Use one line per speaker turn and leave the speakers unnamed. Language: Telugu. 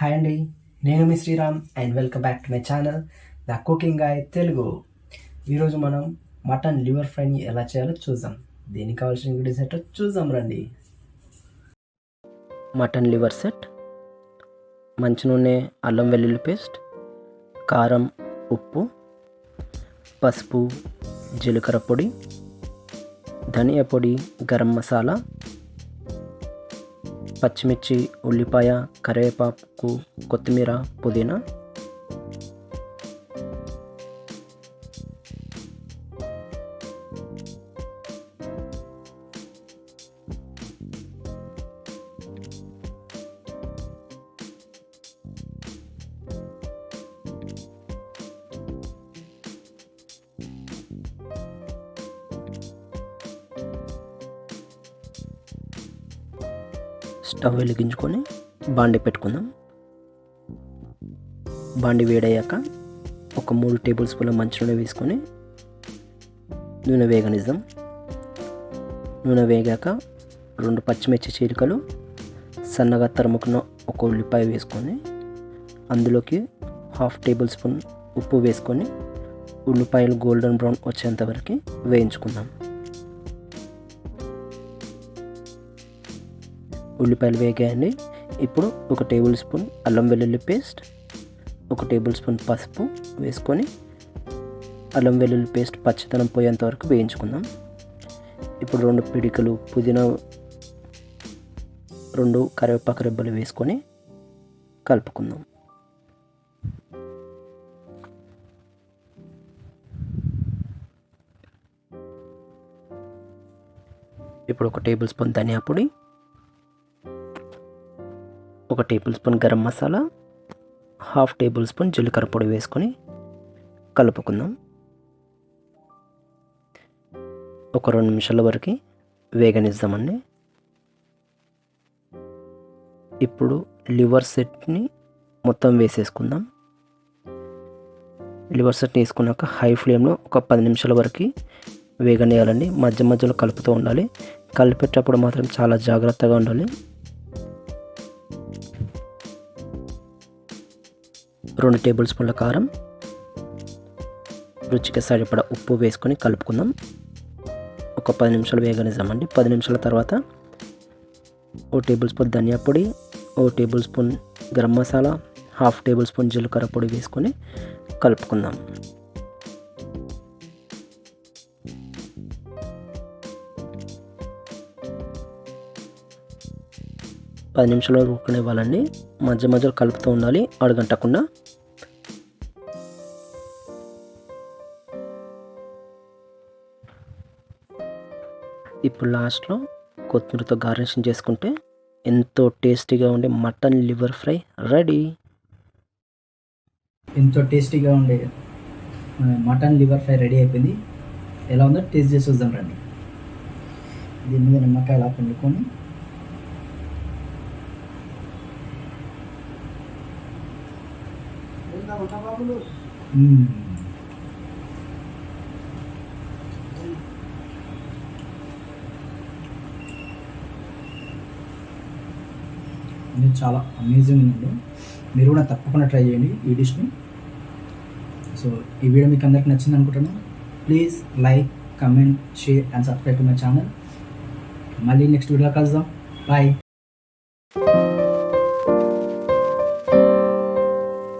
హాయ్ అండి, నేను మీ Sriram and welcome back to my channel the cooking guy Telugu. ఈరోజు మనం మటన్ లివర్ ఫ్రైని ఎలా చేయాలో చూద్దాం. దీనికి కావాల్సిన ఇంగ్రీడియంట్స్ ఏంటో చూద్దాం రండి. మటన్ లివర్ సెట్, మంచి నూనె, అల్లం వెల్లుల్లి పేస్ట్, కారం, ఉప్పు, పసుపు, జీలకర్ర పొడి, ధనియా పొడి, గరం మసాలా, పచ్చిమిర్చి, ఉల్లిపాయ, కరివేపాకు, కొత్తిమీర, పుదీనా. స్టవ్ వెలిగించుకొని బాండి పెట్టుకుందాం. బాండి వేడయ్యాక ఒక 3 టేబుల్ స్పూన్ల మంచి నూనె వేసుకొని నూనె వేగనిద్దాం. నూనె వేగాక 2 పచ్చిమిర్చి చీలికలు, సన్నగా తరుముకున్న ఒక ఉల్లిపాయ వేసుకొని అందులోకి 1/2 టేబుల్ స్పూన్ ఉప్పు వేసుకొని ఉల్లిపాయలు గోల్డెన్ బ్రౌన్ వచ్చేంత వరకు వేయించుకుందాం. ఉల్లిపాయలు వేగాయండి. ఇప్పుడు 1 టేబుల్ స్పూన్ అల్లం వెల్లుల్లి పేస్ట్, 1 టేబుల్ స్పూన్ పసుపు వేసుకొని అల్లం వెల్లుల్లి పేస్ట్ పచ్చితనం పోయేంత వరకు వేయించుకుందాం. ఇప్పుడు 2 పిడికలు పుదీనా, 2 కరివేపాకు రెబ్బలు వేసుకొని కలుపుకుందాం. ఇప్పుడు 1 టేబుల్ స్పూన్ ధనియా పొడి, 1 table spoon garam masala, 1/2 table spoon జీలకర్ర పొడి వేసుకొని కలుపుకుందాం. ఒక 2 నిమిషాల వరకు వేగనిద్దామండి. ఇప్పుడు లివర్ సెట్ని మొత్తం వేసేసుకుందాం. లివర్ సెట్ వేసుకున్నాక హై ఫ్లేమ్లో ఒక 10 నిమిషాల వరకు వేగనేయాలండి. మధ్య మధ్యలో కలుపుతూ ఉండాలి. కలిపేటప్పుడు మాత్రం చాలా జాగ్రత్తగా ఉండాలి. 2 టేబుల్ స్పూన్ల కారం, రుచికి సరిపడా ఉప్పు వేసుకొని కలుపుకుందాం. ఒక 10 నిమిషాలు వేగనిద్దామండి. 10 నిమిషాల తర్వాత 1 టేబుల్ స్పూన్ ధనియా పొడి, 1 table spoon garam masala, 1/2 table spoon జీలకర్ర పొడి వేసుకొని కలుపుకుందాం. పది నిమిషాలు ఉడకనివ్వాలండి. మధ్య మధ్యలో కలుపుతూ ఉండాలి, అడుగంటకుండా. ఇప్పుడు లాస్ట్లో కొత్తిమీరతో గార్నిషింగ్ చేసుకుంటే ఎంతో టేస్టీగా ఉండే మటన్ లివర్ ఫ్రై రెడీ.
ఎంతో టేస్టీగా ఉండే మటన్ లివర్ ఫ్రై రెడీ అయిపోయింది. ఎలా ఉందో టేస్ట్ చేసి చూద్దాం రండి. దీని మీద నిమ్మకాయ ఇలా పిండుకొని ఇది చాలా అమేజింగ్ ఉందండి. మీరు కూడా తప్పకుండా ట్రై చేయండి ఈ డిష్ని. సో ఈ వీడియో మీకు అందరికి నచ్చింది అనుకుంటున్నాను. Please like, comment, share and subscribe to my channel. మళ్ళీ నెక్స్ట్ వీడియోలో కలుద్దాం. బాయ్.